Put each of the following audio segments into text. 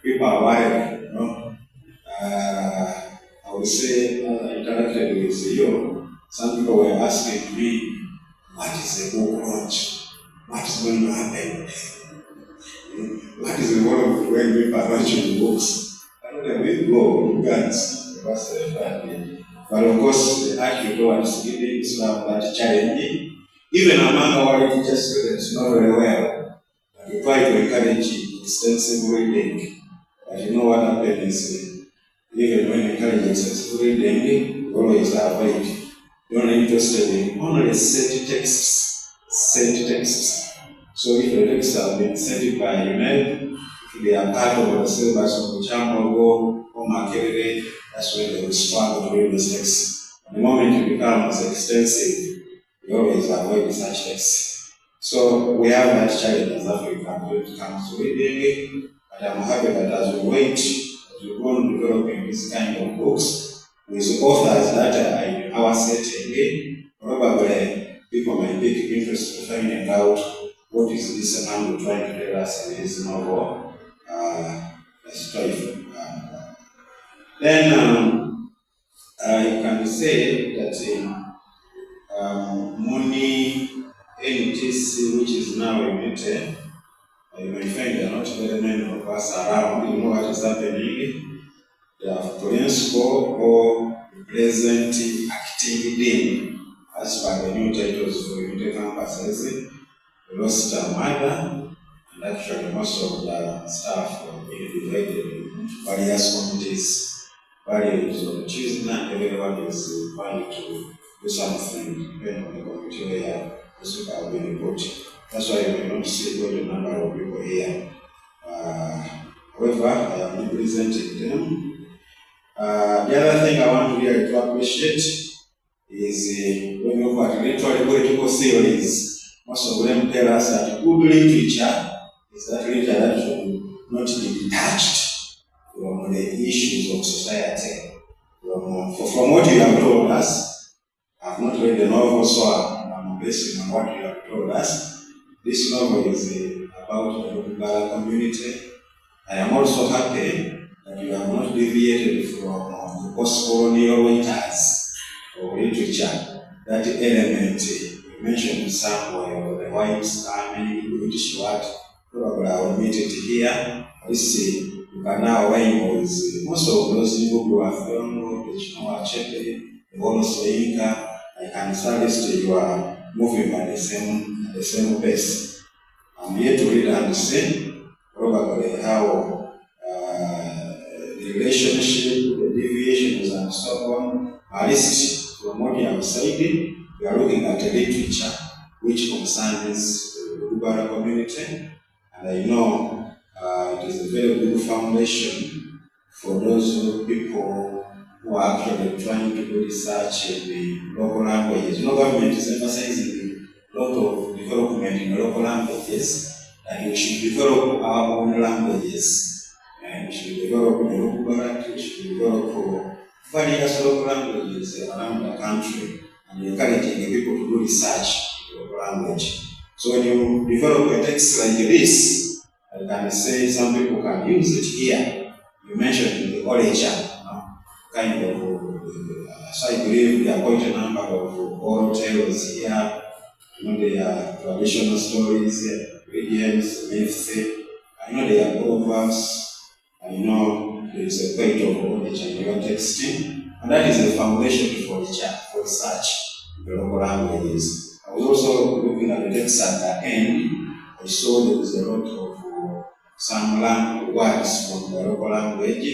people are worried, you know. I would say, as I interacted with you, some people were asking me, what is a book launch? What is going to happen? What is involved when people are launching books? I don't know, we go, you guys, but of course, the attitude towards giving is not that challenging. Even among our teachers students, not very well. But we try to encourage extensive reading. But you know what happens is, even when encouraging extensive reading, we always avoid. You're not interested in only set texts. So if the texts have been sent by email, if they are part of the syllabus of the channel or marketed, that's when they will struggle to read those texts. The moment it becomes extensive, we always avoid such texts. So we have that challenge as Africa when it comes to reading, but I'm happy that as we wait, as we go on developing this kind of books, with authors that are in our setting, probably people might take interest in finding out what is this man trying to tell us in this novel. Let's try it. Then I can say that Muni NTC, which is now emitted, you may find there are not very many of us around. You know what is happening. The principal or the present acting dean, as per the new titles for Unity campuses, we lost a mother, and actually most of the staff were being divided into various committees. Various on Tuesday, and everyone is invited to do something depending on the committee where those people have been reported. That's why you may not see a good number of people here. However, I am representing them. The other thing I want to really appreciate is when you look at literary political theories, most of them tell us that good literature is that literature that should not be detached from the issues of society. From what you have told us, I have not read the novel, so I'm basing on what you have told us. This novel is about the Lugubara community. I am also happy that you have not deviated from the post-colonial writers of literature. That element you mentioned somewhere, the whites coming, the British what, probably I will meet it here. You can now align with most of those people who are film, the Chinua Achebe, the Bono Soyinka. I can suggest you are moving at the same pace. I'm here to read and see probably how the relationship, the deviations and so on are listed from what you have said. We are looking at a literature which concerns the Lugubara community, and I know it is a very good foundation for those people who are actually trying to do research in the local languages. You know, government is emphasizing a lot of development in the local languages, and we should develop our own languages. And we should develop the Lugubara, we should develop various local languages around the country, and encouraging the people to do research in the local language. So when you develop a text like this, I can say some people can use it here. You mentioned in the orature, kind of, so I believe there are quite a number of oral tales here. You know, there are traditional stories, legends, myths. I know there are proverbs. I know there is a quite of orature in your texting, and that is the foundation for research in the local languages. I was also looking at the text at the end. I saw there is a lot of some words from the local language,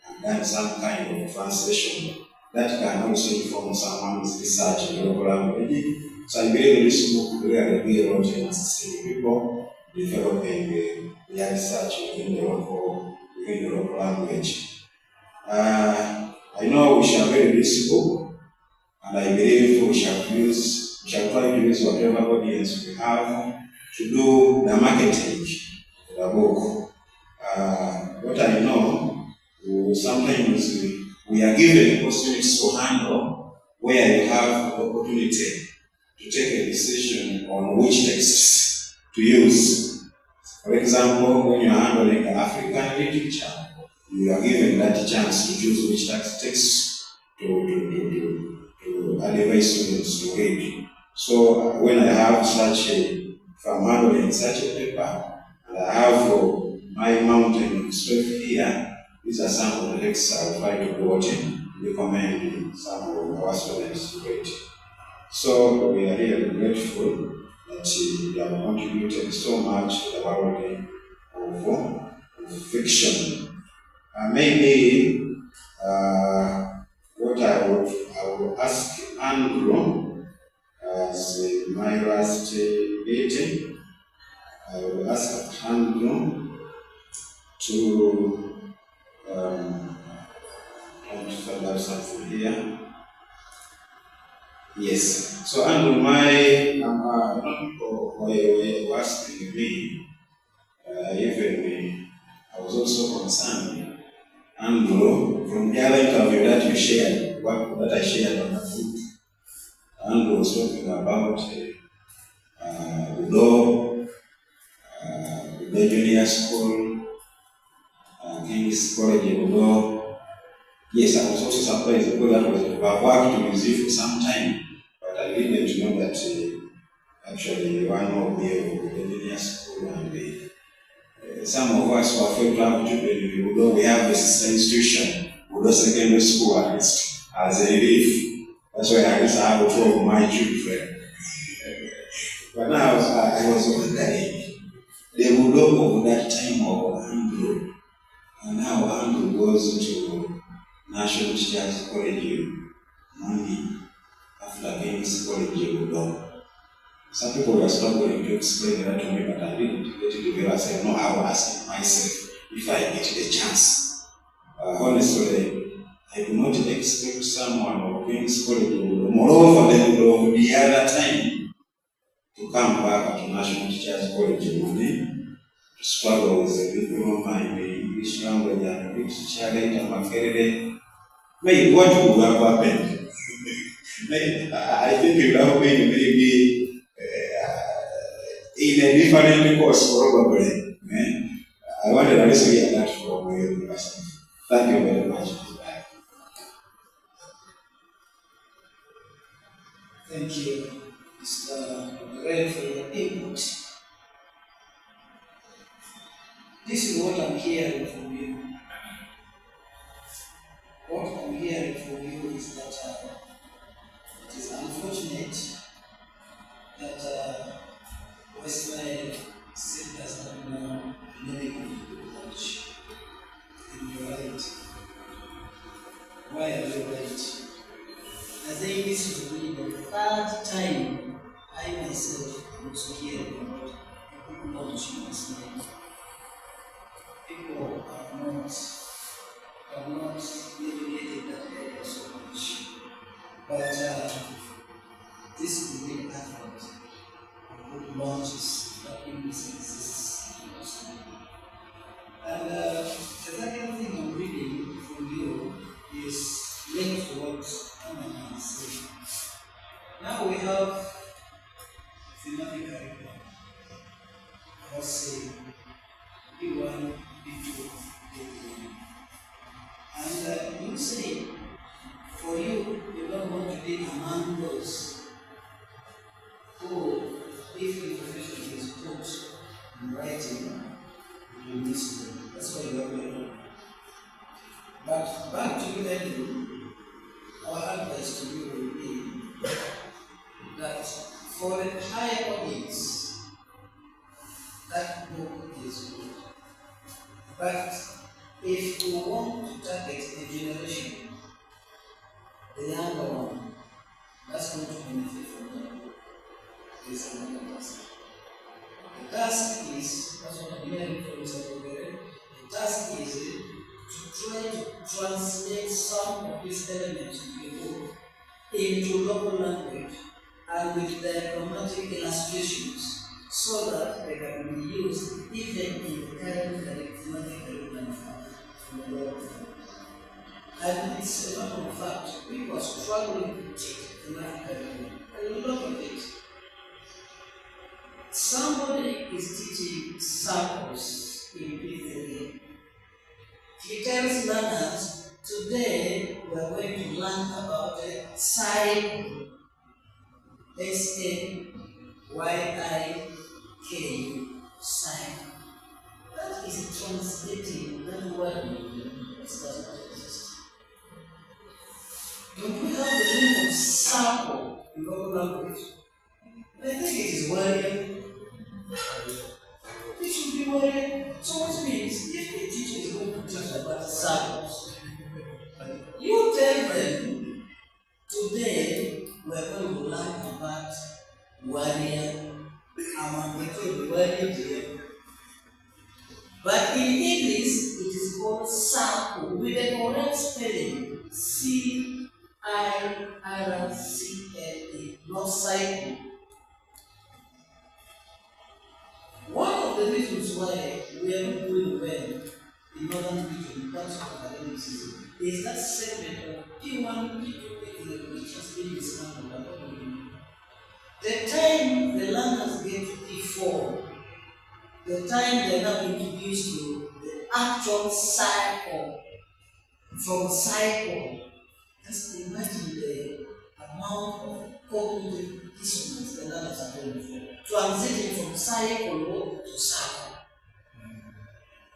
and then some kind of translation that can also inform someone's research in the local language. So I believe this book really be a lot of necessary people developing their research within the local language. I know we shall read this book, and I believe we shall try to use whatever audience we have to do the marketing of the book. What I know, sometimes we are given opportunities to handle where you have the opportunity to take a decision on which texts to use. For example, when you're handling African literature, you are given that chance to choose which text to advise students to read. So when I have if I'm handling such a paper, and I have my mountain of stuff here, these are some of the texts I'll try to quote and recommend some of our students to read. So we are really grateful that you have contributed so much to the world of fiction. Maybe what I will ask Andrew as my last meeting, I will ask Andrew to find out something here. Yes. So Andrew, people were asking me, I was also concerned. Andrew, from the other interview that you shared, that I shared on the book, Andrew was talking about Udo Junior School, King's College in Udo. Yes, I was also surprised because I've worked with you for some time, but I didn't know that actually one of the Junior School and some of us who are afraid to have children in Udo, we have a sister institution, Udo Secondary School at least, as a relief. That's why I used to have 12 of my children. But now I was wondering, the Udo of that time of Andrew, and now Andrew goes to National Teachers College, Money, after King's College Udo. Some people were struggling to explain that to me, but I didn't get it together. I said, no, I will ask myself if I get the chance. Honestly, I do not expect someone of King's College, moreover than the other time, to come back to National Teachers College Money to struggle with the diploma in the English language and literature and Makerere. Maybe what would have happened? I think it would have been maybe in a different course, probably. I wanted to listen to that from my university. Thank you very much. Thank you, Mr. Red, for your input. This is what I'm hearing from you. What I'm hearing from you is that it is unfortunate that Westline still does not know many people much. And you're right. Why are you right? I think this is really the third time I myself am also hearing about people launching Westline. People have not navigated that area so much. But this is the big effort of good launches that exists. And the second thing I'm reading from you is linked to what Anna is saying. Now we have thematic curriculum. Let's say B1, B2, B3. And you say, for you don't want to be among those who, if information is put in writing, you miss them. That's why you are going on. But back to you, Andrew, our advice to you will be that for a higher audience, that book is good. But if you want to target a generation, the younger one, that's going to benefit from that book. Is another task. The task is, that's what I'm hearing from Mr. Kogere, the task is to try to translate some of these elements in the book into local language and with diagrammatic illustrations so that they can be used even in the current curriculum from the law. And it's a matter of fact, people are struggling to take the curriculum. A lot of it. Somebody is teaching circles in P3. He tells learners, today we are going to learn about the cycle. S-A-Y-I-K, cycle. That is translating that word which does not exist. Don't we have the meaning of circle in our language? I think it is worrying. It should be worrying. So which means if the teacher is going to teach about circles, you tell them today we are going to learn about warrior. But in English, it is called circle with the correct spelling C-I-R-C-L-E, not cycle. One of the reasons why we are not doing well in northern region in terms of academic system is that segment of P1, P2, which has been dismantled. The time the learners get to P4, the time they are now introduced to the actual cycle, from cycle, just imagine the amount of cognitive dissonance the learners are going through, transiting from cycle to circle.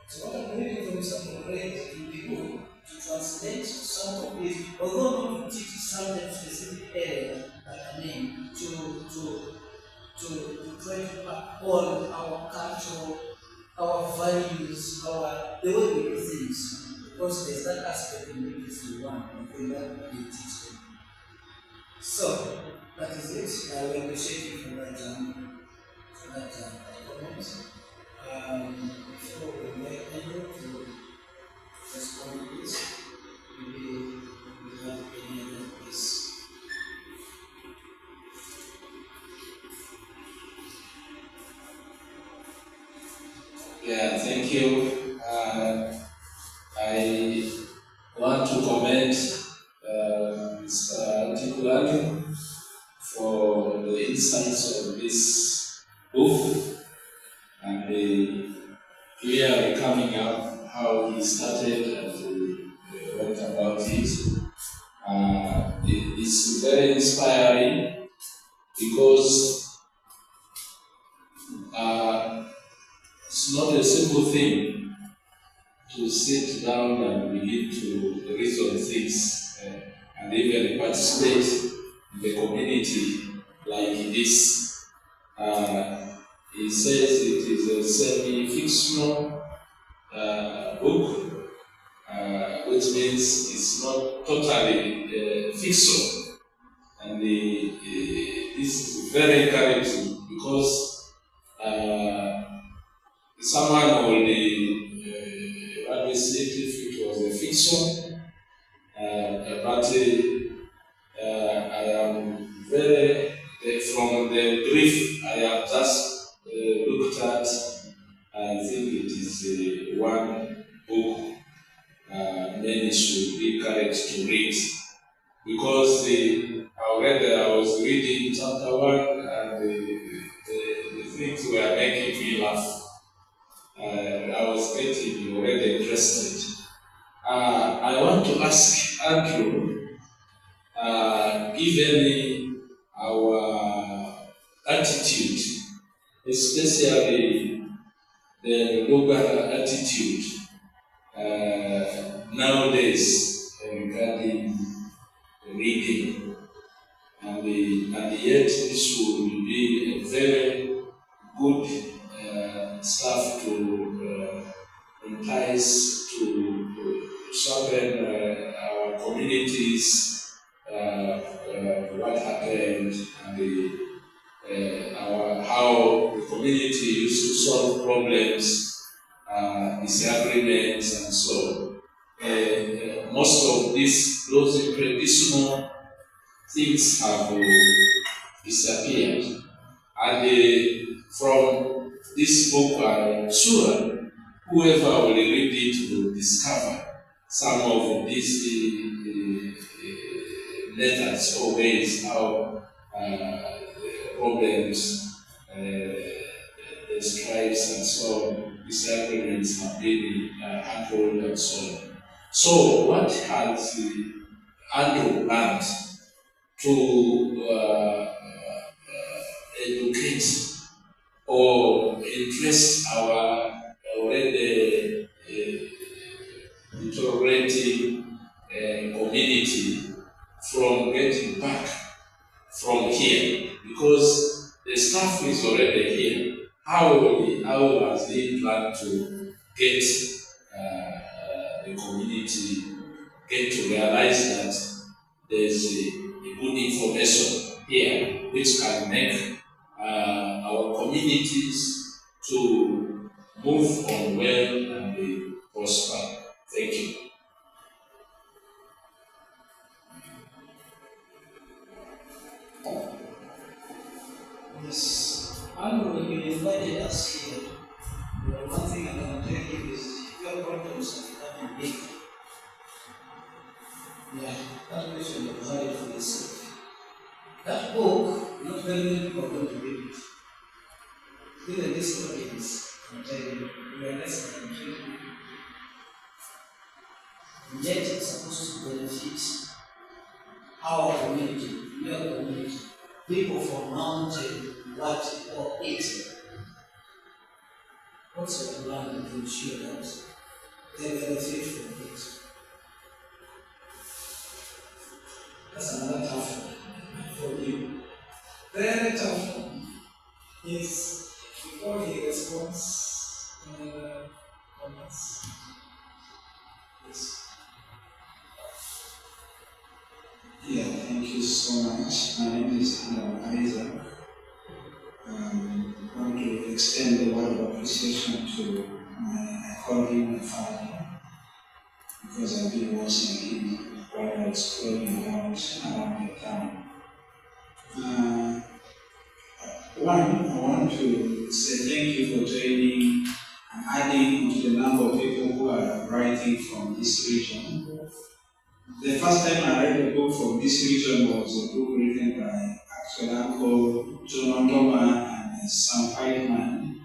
So what I'm reading from some grades to be good to translate some of these, although not to teach subject specific areas like I mean, to try to uphold our culture, our values, the way we do things. Because there's that aspect in which we want and that we teach them. So that is it. We appreciate you for that comment. Before we make any to respond to this, maybe we have any other piece. Yeah, thank you. I want to commend Mr. Tikulani for the insights of this book and the clearly coming up how he started and went about it. It's very inspiring because it's not a simple thing to sit down and begin to reason things and even participate in the community like this. He says it is a semi-fictional book, which means it's not totally fictional. And this is very encouraging because someone will say if it was a fiction, but I am very, from the brief I have just looked at, I think it is one book many should be encouraged to read, because I was reading chapter 1 and the things were making me laugh. I was getting already interested. I want to ask Andrew, given our attitude, especially the local attitude nowadays regarding reading, and yet this will be a very good stuff to entice, to sharpen our communities, what happened, and how the community used to solve problems, disagreements, and so on. Most of those traditional things have disappeared, and from this book, I'm sure whoever will read it will discover some of these methods or ways how problems, the strikes and so on, disagreements have been handled and so on. So, what has Andrew learned to educate or interest our already deteriorating community from getting back from here? Because the staff is already here. How has he planned to get the community get to realize that there's a good information here which can make our communities to move on well and prosper? Thank you. Yes, and when you invited us here, one thing I can tell you is your problems are becoming big. Yeah, that question you have it for yourself. That book, not very many people are going to read it. Even this audience, I'm telling you, we are less than 20 people. Yet it's supposed to benefit our community, your community, people from mountain, what or it. What's your plan to ensure that they benefit from it? That's another tough one for you. Very tough one. Yes, before he responds, comments. Yes. Yeah, thank you so much. My name is Isaac. I want to extend the word of appreciation to I call him my father, because I've been watching him while I was growing around the town. One, I want to say thank you for joining and adding to the number of people who are writing from this region. The first time I read a book from this region was a book written by actual Uncle John Ondoma and Sam Whiteman.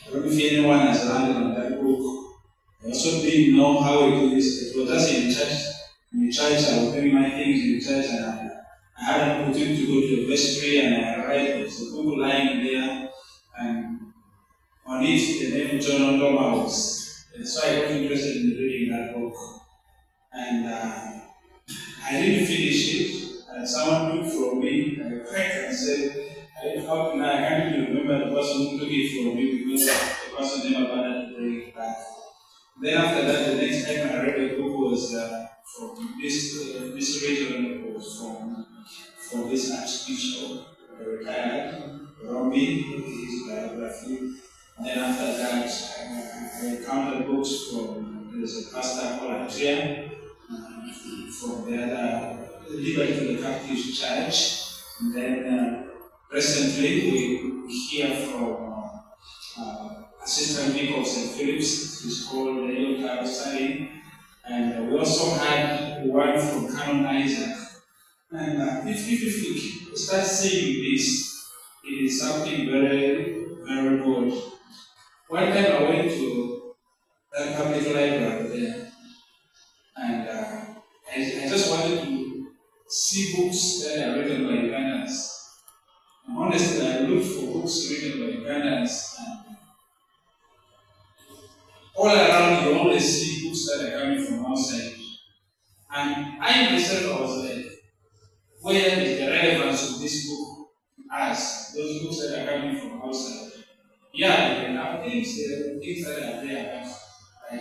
I don't know if anyone has landed on that book. I also didn't know how it is. It was just in church. In the church, I was doing my things in the church, and I had an opportunity to go to the vestry, and I read there's a book lying there, and on it the name of John Ondoma was. So I got interested in reading that book. And I didn't finish it, and someone took from me, I read and said, how can I can't even remember the person who took it from me, because the person never bothered to bring it back. Then after that, the next time I read the book was from this region. It was from this Archbishop, retired, Robbie, his biography. Then after that, I encountered books from, there's a pastor called Andrea, from the other Liberty to the Catholic Church. And then recently we hear from Assistant Vicar of St. Philip's. He's called Leo Tarosari. And we also had one from Canon Isaac. And if we start seeing this, it is something very, very good. One time I went to that public library there, and I just wanted to see books that are written by Ugandans. And honestly, I looked for books written by Ugandans, and all around you only see books that are coming from outside. And I myself was like, where is the relevance of this book as those books that are coming from outside? Yeah, they can have things that are there, but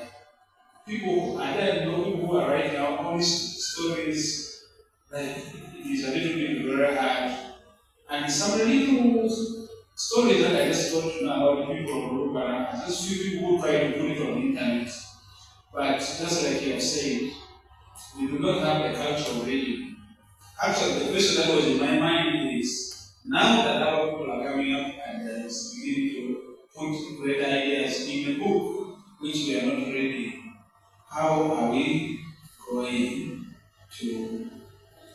people, I don't know people who are writing out honest stories, like it is a little bit very hard. And some little stories that I just got to know about people who look around, just few people who try to put it on the internet. But just like you have said, we do not have a culture of reading. Actually, the question that was in my mind is, now that our people are coming up and beginning to put great ideas in a book which we are not reading, how are we going to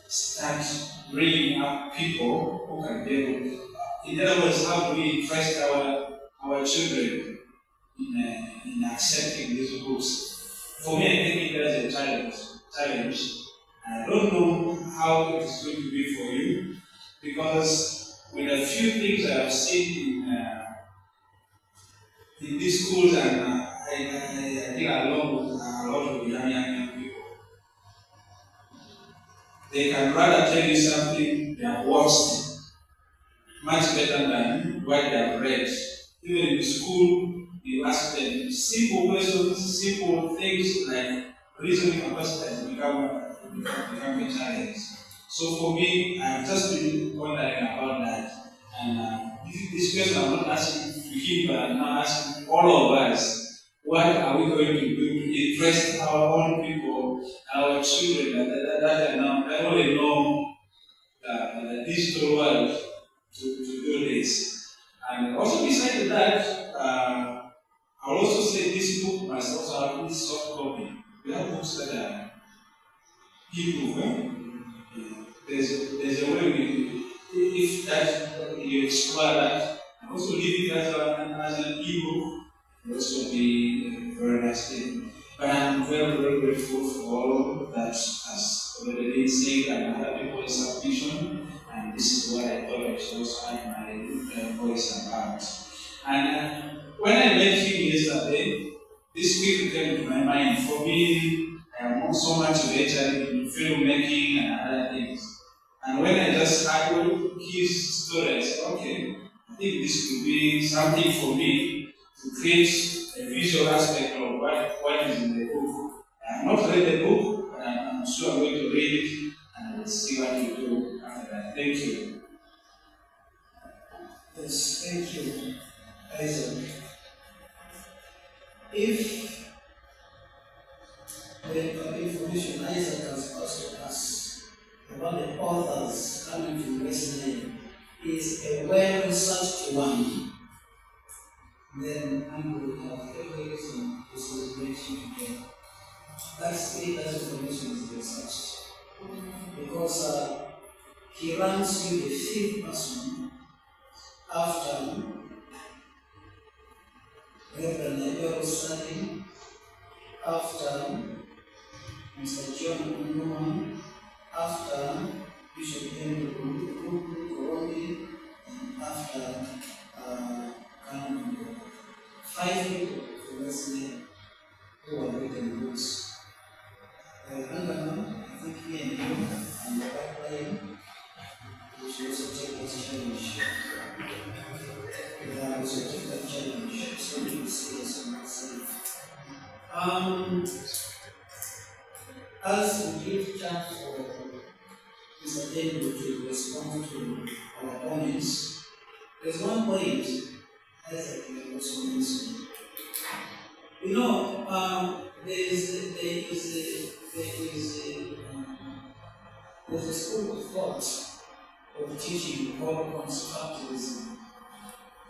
start bringing up people who can be able, in other words, how do we interest our children in accepting these books. For me, I think it is a challenge. I don't know how it is going to be for you, because with a few things I have seen in these schools, and I think along with a lot of young people, they can rather tell you something they have watched much better than what they have read. Even in school, you ask them simple questions, simple things like reasoning capacity become a challenge. So for me, I've just been wondering about that. And this question I'm not asking to him, but I'm now asking all of us, what are we going to do to interest our own people, our children that only know the digital world to do this? And also beside that, I'll also say this book must also have this soft copy. We have books that are Hebrew. There's a way if that you explore that, and also leave it as an ebook, it also be a very nice thing. But I'm very, very grateful for all that has already been said and other people's submission, and this is what I thought I should also add my voice about. And when I met him yesterday, this quickly came to my mind. For me, I am also motivated in filmmaking and other things. And when I just heard his story, I said, okay, I think this could be something for me to create a visual aspect of what is in the book. I have not read the book, but I'm sure I'm going to read it and we'll see what you do after that. Thank you. Yes, thank you, Isaac. If the information Isaac has passed to us about the authors coming from Wesley is a well-researched one, then we will have every reason to celebrate him today. That information is researched. Because he runs you the fifth person after Reverend Nigel Sadi, after Mr. John Newman, after Bishop Henry Korondi, and after Canon. 5 people from Wesley who have written books. I think me and you and the pipeline, we should also take this challenge. We have also take that challenge, so we will see us on that side. As we give chance for Mr. Daniel to respond to our comments, there's one point Isaac may also mention. You know, there's a school of thought of teaching called constructivism.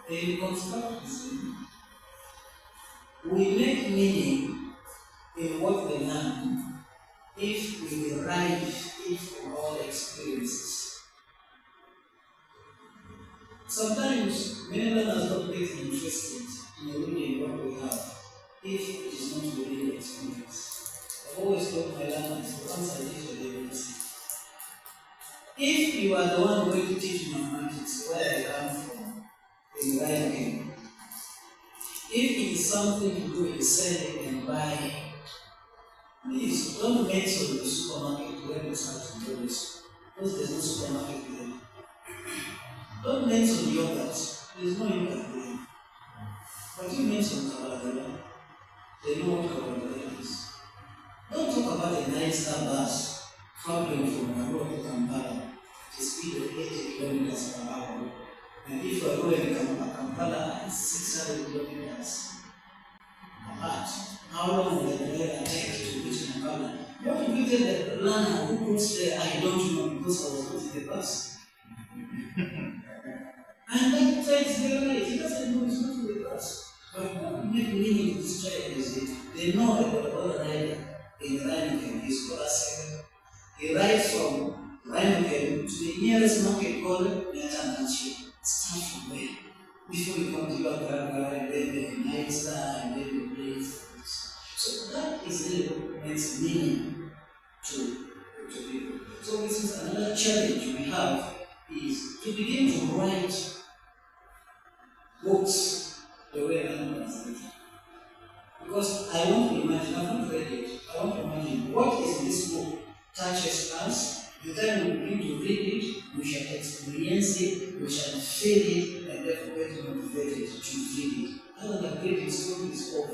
In constructivism, we make meaning in what we learn if we derive it from our experiences. Sometimes many learners don't get interested in reading what we have if it is not within the experience. I've always told my learners to answer this with university. If you are the one going to teach mathematics where I come from, in writing, if it is something to do with selling and buying, please don't mention the supermarket when you start to do this, because there's no supermarket there. Don't mention yogurt, there's no yogurt there. But you mention Kabbalah, they know what Kabbalah is. Don't talk about a 9-star bus traveling from Nairobi to Kampala at a speed of 80 kilometers per hour. And if you are going to Kampala at 600 kilometers apart, how long will the driver take to reach Kampala? What will you tell the learner who puts there, I don't know because I was not in the bus? And that child is very right, he doesn't know he's not in the bus. But what make meaning to this child is that they know about the rider in Rhinoken, he's class 7. He rides from Rhinoken to the nearest market called Netanyahu. Start from there before you come to Madiba Gaga, and then the Night Star, and then the Blaze. So that is really what makes meaning to people. So this is another challenge we have, is to begin to write books the way Anna has written. Because I want to imagine, I haven't read it, I want to imagine what is in this book touches us. The time we begin to read it, we shall experience it, we shall feel it, and therefore get motivated to read it. Other than reading stories of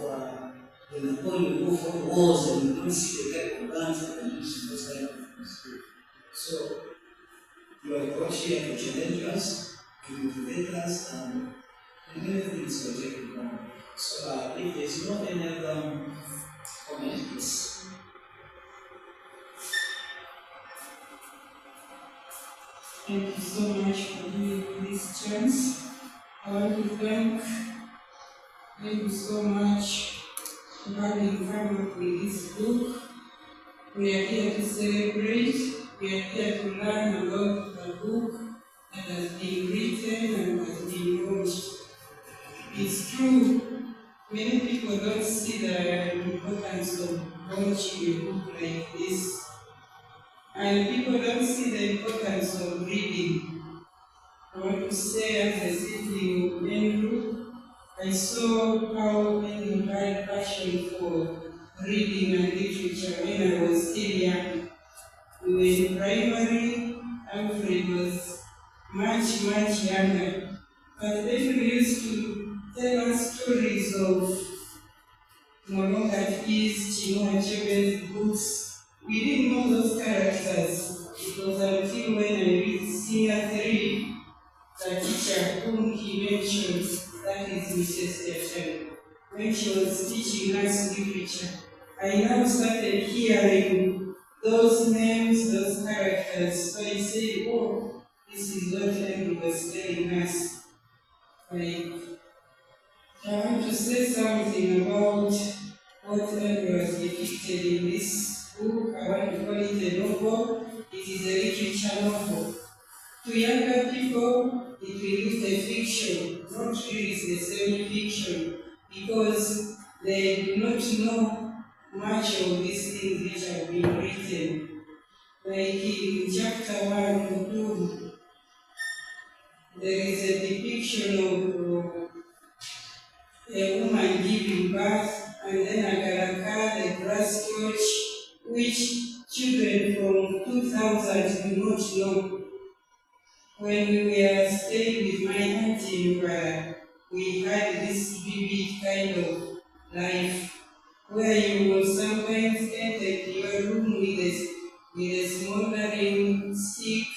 the Napoleon who fought wars and you don't see the type of guns that are used in those kind of things. So, you are brought here to challenge us, to motivate us, and many things will take it on. So, if there's no any other comment, please. Thank you so much for giving me this chance. I want to thank you so much for having come up with this book. We are here to celebrate, we are here to learn about the book that has been written and has been launched. It's true, many people don't see the importance of launching a book like this. And people don't see the importance of reading. I want to say, as a sibling of Andrew, I saw how Andrew had passion for reading and literature when I was still young. We were in primary, Alfred was much younger. But Andrew used to tell us stories of Monogathi's, Chinua Achebe's books. We didn't know those characters. It was until when I read Senior 3, the teacher whom he mentioned, that is Mrs. Tiachani, when she was teaching us literature. I now started hearing those names, those characters. So I said, oh, this is what Andrew was telling us. I want to say something about what Andrew has depicted in this book. I want to call it a novel. It is a literature novel. To younger people, it will look a fiction, not really the same fiction, because they do not know much of these things which have been written. Like in chapter 1 or 2, there is a depiction of a woman giving birth, and then a garaka, the grass torch, which children from 2000 do not know. When we were staying with my auntie, we had this vivid kind of life where you will sometimes enter your room with a smoldering stick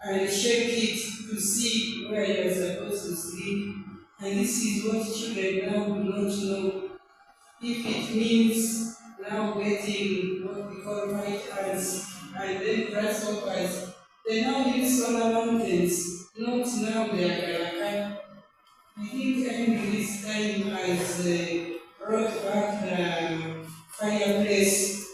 and shake it to see where you are supposed to sleep. And this is what children now do not know. If it means now getting what we call white ants and then grasshoppers, they now use solar mountains, not now they are Galaka. I think Andrew this time has brought back the fireplace.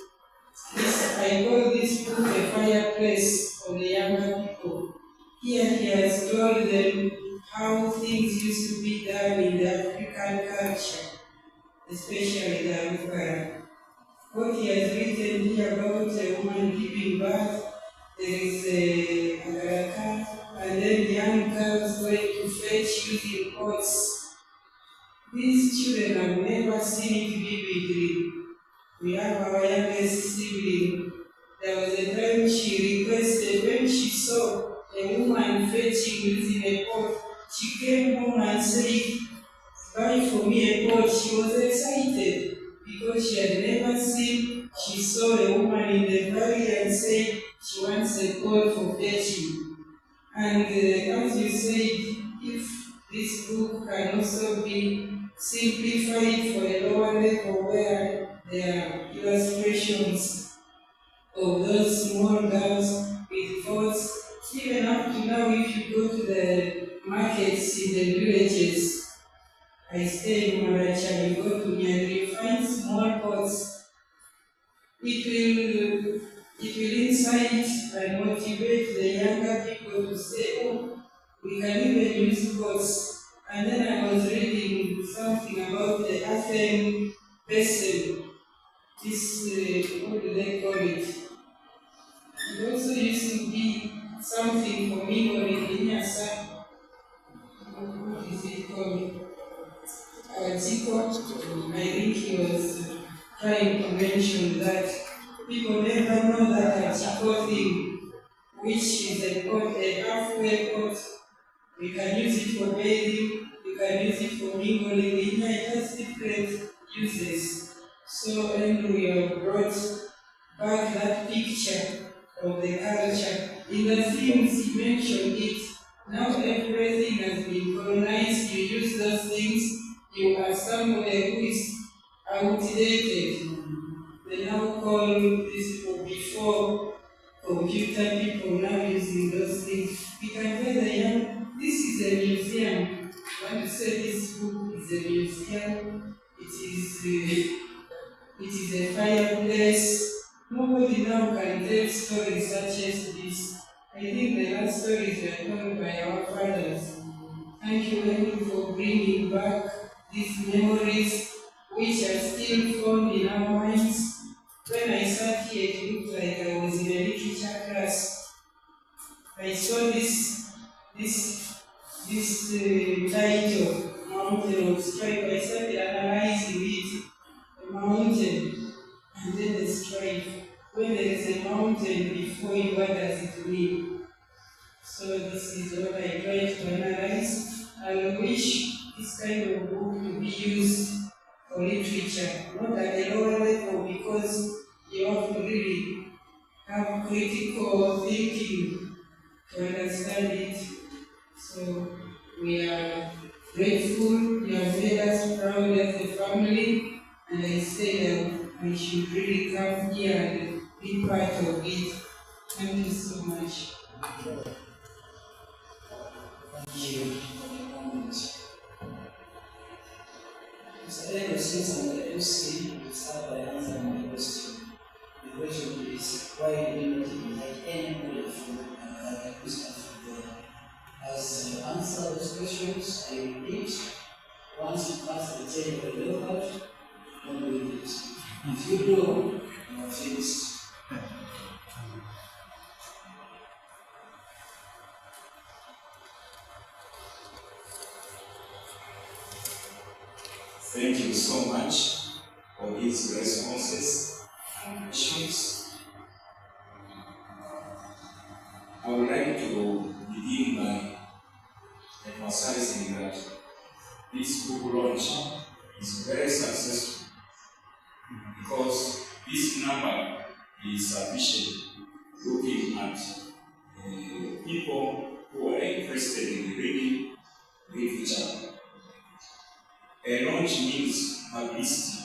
I call this book the fireplace for the younger people. Here he has told them how things used to be done in the African culture, especially the Afghan. What he has written here about a woman giving birth, there is a garaka, and then young girls going to fetch using pots. These children have never seen it vividly. We have our youngest sibling. There was a time she requested, when she saw a woman fetching using a pot, she came home and said, buy for me a pot. She was excited because she had never seen. She saw a woman in the valley and said she wants a pot for fetching. And as you said, if this book can also be simplified for a lower level where there are illustrations of those small girls with pots. Even up to now, if you go to the markets in the villages, I stay in Maracha, you go to Nyandri, you find small pots. It will incite and motivate the younger people to say, oh, we can even use pots. And then I was reading something about the Athens vessel. This, what do they call it? It also used to be something for me or in Nyasa. What is it called? Chico. I think he was trying to mention that people never know that a Chico thing, which is a halfway pot. We can use it for bathing, we can use it for mingling. It has different uses. So, and we have brought back that picture of the culture. In the themes he mentioned it, now everything has been colonized, you use those things, you are somebody who is outdated. They now call these people before computer people now using those things. We can tell the young, this is a museum. When you say this book is a museum, it is a fireplace. Nobody now can tell stories such as this. I think the last stories were told by our fathers. Thank you, Lenny, for bringing back these memories which are still formed in our minds. When I sat here, it looked like I was in a literature class. I saw this title, Mountain of Strife. I started analyzing it, a mountain, and then the strife. When there is a mountain before you, what does it mean? So this is what I try to analyze. I wish this kind of book to be used for literature, not at a lower level, because you have to really have critical thinking to understand it. So we are grateful, you have made us proud as a family, and I say that we should really come here and be part of it. Thank you so much. Thank you for the comment. Mr. Eno, since I'm the MC, we'll start by answering the question. The question is, why do we not invite anybody from Christian from there? As you answer those questions, I repeat, once you pass the table of the lookout, don't do this. If you do, you are finished. Thank you so much for these responses and questions. I would like to begin by emphasizing that this book launch is very successful because this number is sufficient looking at people who are interested in reading literature. A launch means publicity.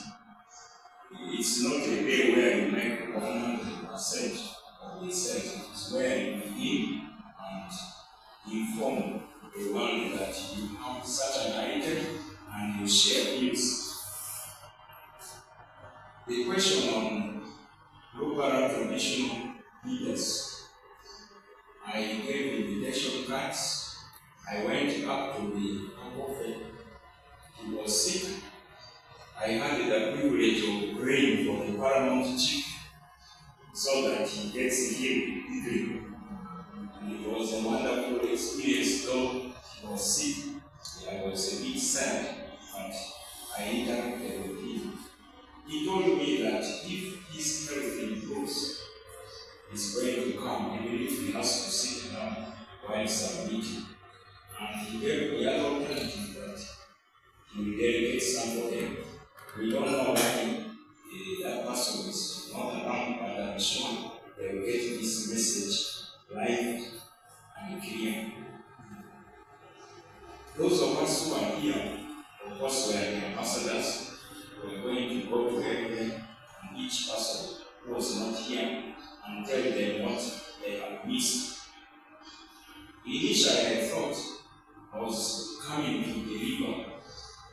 It's not a day where you make 100% of the set. It's where you begin and inform the world that you have such an item and you share views. The question on local traditional leaders. I gave invitation cards. I went up to the prophet. He was sick. I had the privilege of praying for the paramount chief so that he gets healed quickly. And it was a wonderful experience, though he was sick. I was a bit sad, but I interacted with him. He told me that if his health improves, he's going to come, even if he has to sit down while submitting. And he gave the other alternative that he will dedicate somebody. We don't know why that person is not around, but I'm sure they will get this message live and clear. Those of us who are here, of course, we are the ambassadors. We're going to go to every and each person who was not here and tell them what they have missed. Initially, I thought I was coming to deliver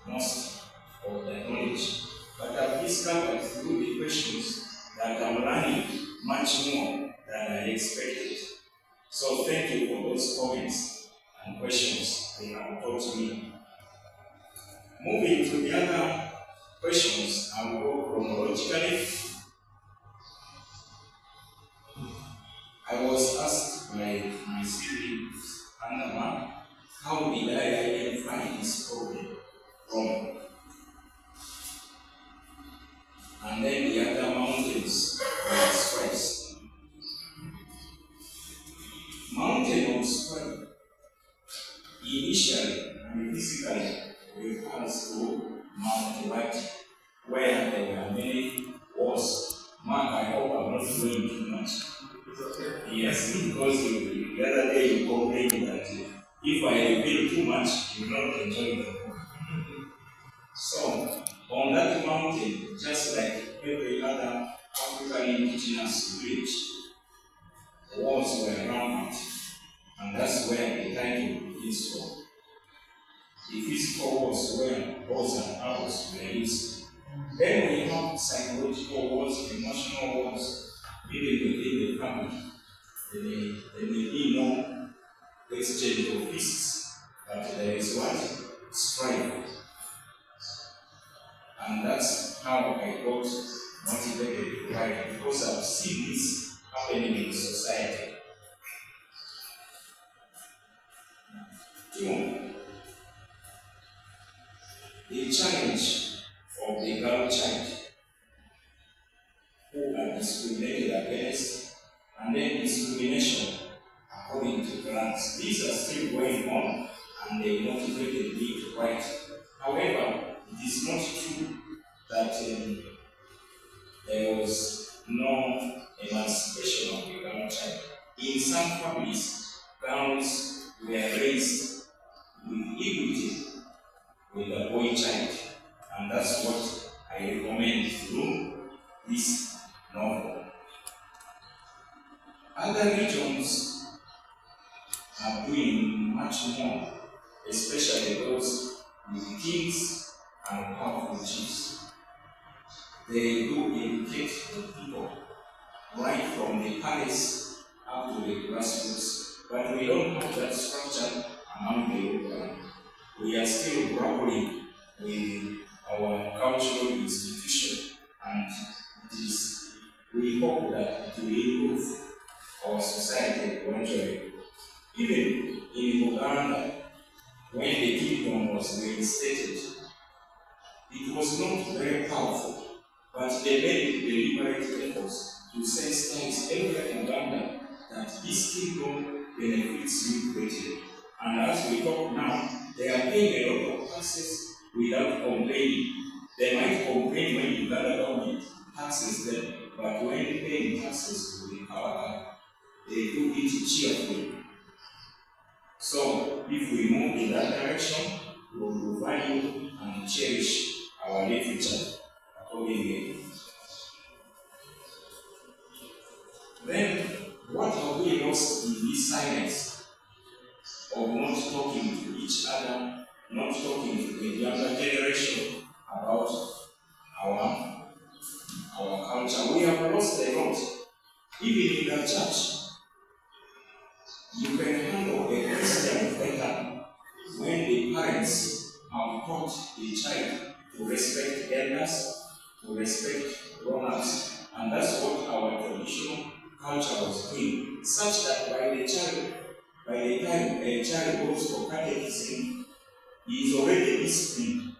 most of the knowledge, but I've discovered through the questions that I'm learning much more than I expected. So thank you for those comments and questions. They have taught me Moving to the other questions, I will go chronologically. I was asked by my siblings, Andaman, how did I identify this problem from? And then the other mountains were stressed. Mountain of Spread. Initially, physically, we passed through Mount White, where there were many walls. Mark, I hope I'm not doing too much. Yes, because the other day you complained that if I reveal too much, you will not enjoy the book. So, on that mountain, just like every other African indigenous village, walls were around it, and that's where the title is from. The physical walls where walls and arrows were used. Then we have psychological walls, emotional walls, even within the family. There may be no exchange of fists, but there is what? Strife. And that's how I got motivated to write, because I've seen this happening in society. 2. The challenge of the girl child who are discriminated against, and then discrimination according to class. These are still going on, and they motivated me to write. However, it is not true that there was no emancipation of the girl child. In some families, girls were raised with equity with the boy child, and that's what I recommend through this novel. Other regions are doing much more, especially those with kings and powerful chiefs. They do educate the people right from the palace up to the grassroots, but we don't have that structure among the local. We are still grappling with our cultural institution, and we hope that it will improve our society eventually. Even in Uganda, when the kingdom was reinstated, it was not very powerful, but they made deliberate efforts to sensitize everywhere in Uganda that this kingdom benefits you greatly. And as we talk now, they are paying a lot of taxes without complaining. They might complain when Uganda government taxes them, but when paying taxes to the Kawaka, they do it cheerfully. So, if we move in that direction, we will value and cherish our literature accordingly. Then, what have we lost in this silence of not talking to each other, not talking to the younger generation about our culture? We have lost a lot. Even in the church, you can handle a Christian better when the parents have taught the child to respect elders, to respect grown-ups, and that's what our traditional culture was doing, such that by the time a child goes for catechism, he is already disciplined,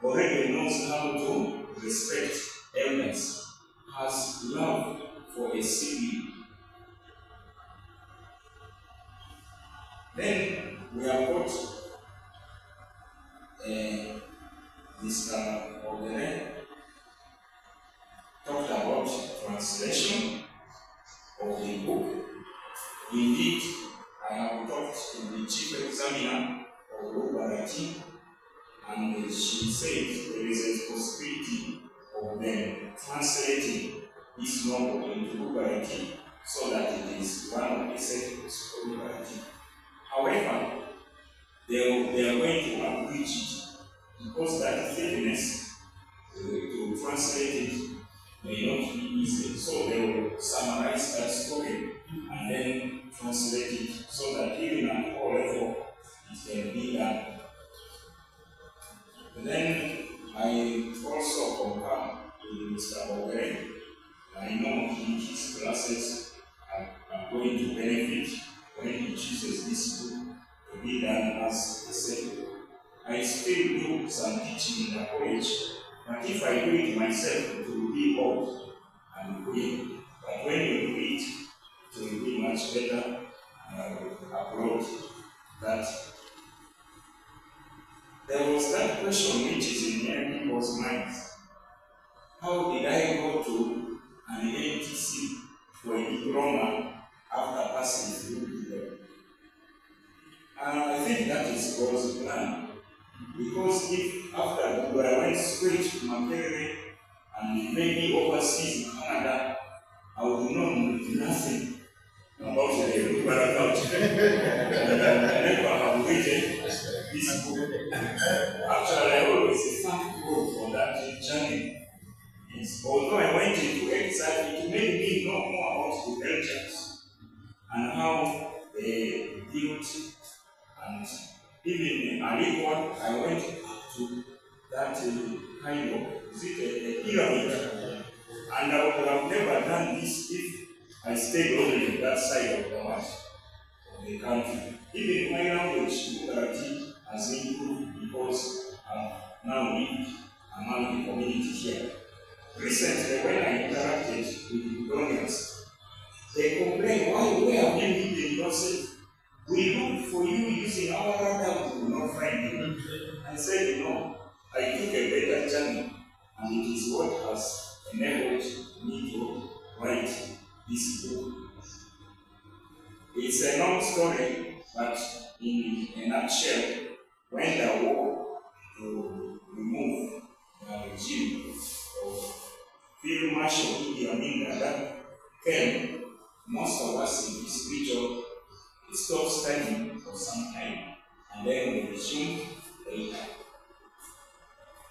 already knows how to respect elders, has love for a sibling. Then we have got Mr. Ogere talked about translation of the book. Indeed, I have talked to the chief examiner of Lubarati, and she said there is a possibility of them translating this novel into Lubarati so that it is one of the sections of Lubarati. However, they are going to abridge it because that thickness to translate it may not be easy. So they will summarize that story and then translate it so that even at all level it can be done. And in his classes are going to benefit when he chooses this book to be done as a sample. I still do some teaching in the college, but if I do it myself, it will be odd and quick. But when you do it, it will be much better, and I will applaud that. There was that question which is in many people's minds. How did I go to an ATC for a diploma after passing through the I think that is God's plan. Because if after Google I went straight to Makerere and maybe overseas in Canada, I would know nothing about the Google account. And I never have waited this book. Actually, I always thank God for that journey. Yes. Although I went into exile, it made me know more about the Belgians and how they built, and even in Alikon, I went up to that kind of, is it a pyramid? And I would have never done this if I stayed only on that side of the world, of the country. Even my language, Bugarati, has improved because I now live among the community here. Recently, when I interacted with Bulgarians, they complained, why have you hidden yourself? We looked for you using our radar, we could not find you. I said, no, I took a better journey, and it is what has enabled me to write this book. It's a long story, but in a nutshell, when the war to remove the regime of Field Marshal Idi Amin Dada came, most of us in this region stopped studying for some time, and then we resumed later.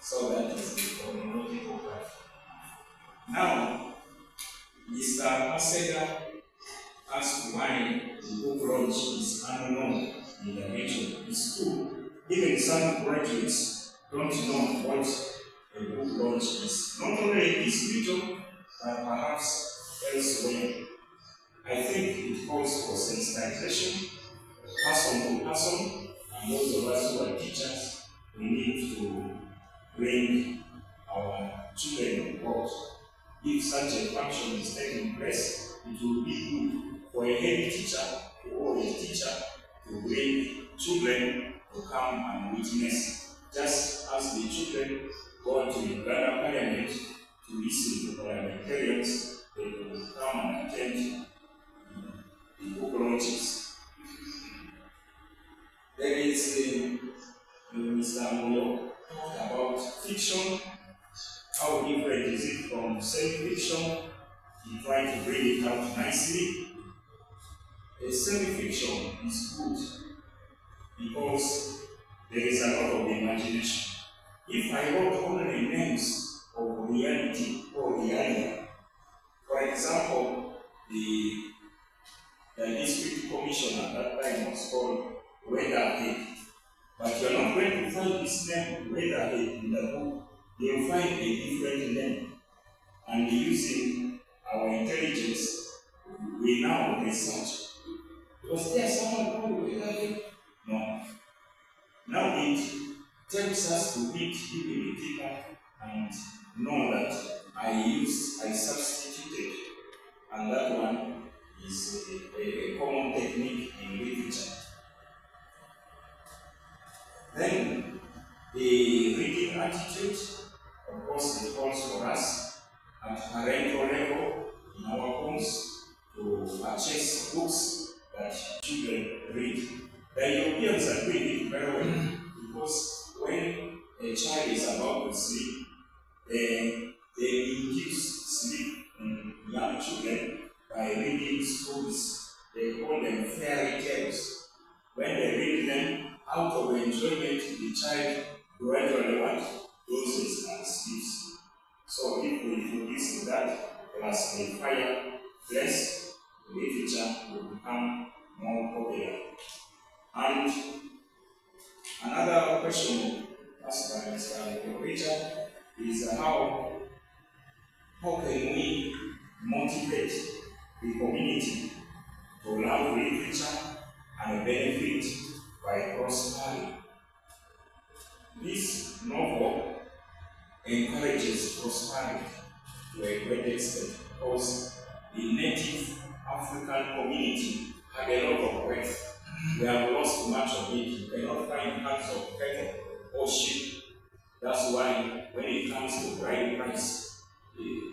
So that is the chronological part. Now, Mr. Asega asked why the book launch is unknown in the region. It's true. Even some graduates don't know what a book launch is. Not only in this region, but perhaps elsewhere. I think it calls for sensitization, person to person, and those of us who are teachers, we need to bring our children on board. If such a function is taking place, it will be good for a head teacher or a teacher to bring children to come and witness, just as the children go to Uganda Parliament to listen to parliamentarians, they will come and attend the book launches. There is Mr. Moyo talked about fiction. How different is it from self-fiction? He tried to bring it out nicely. A self-fiction is good because there is a lot of imagination. If I wrote only names of reality or realia, for example, the district commissioner at that time was called Weatherhead, but you're not going to find his name Weatherhead in the book. You'll find a different name, and using our intelligence, we now research. Was there someone called Weatherhead? No. Now it tells us to read even deeper and know that I substituted, and that one is a common technique in literature. Then the reading attitude, of course, it calls for us at parental level in our homes to purchase books that children read. The Europeans are doing it very well because when a child is about to sleep, they induce sleep in young children by reading stories. They call them fairy tales. When they read them, out of enjoyment, the child gradually dozes and sleeps. So if we introduce that, plus the fireplace, literature will become more popular. And another question asked by Mr. Richard is how can we motivate the community to love literature and benefit by prospering. This novel encourages prosperity to a great extent because the native African community had a lot of wealth. We have lost much of it. You cannot find herds of cattle or sheep. That's why when it comes to bride price,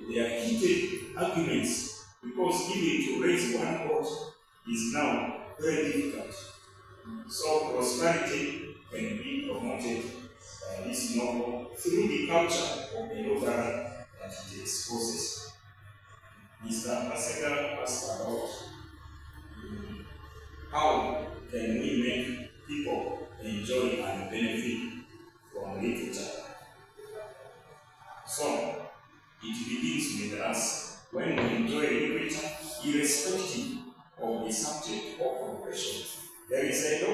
there are heated arguments because even to raise one goat is now very difficult. So prosperity can be promoted by this novel through the culture of the local that it exposes. Mr. Pasega asked about how can we make people enjoy and benefit from literature. So, it begins with us. When we enjoy literature, irrespective of the subject or profession, there is a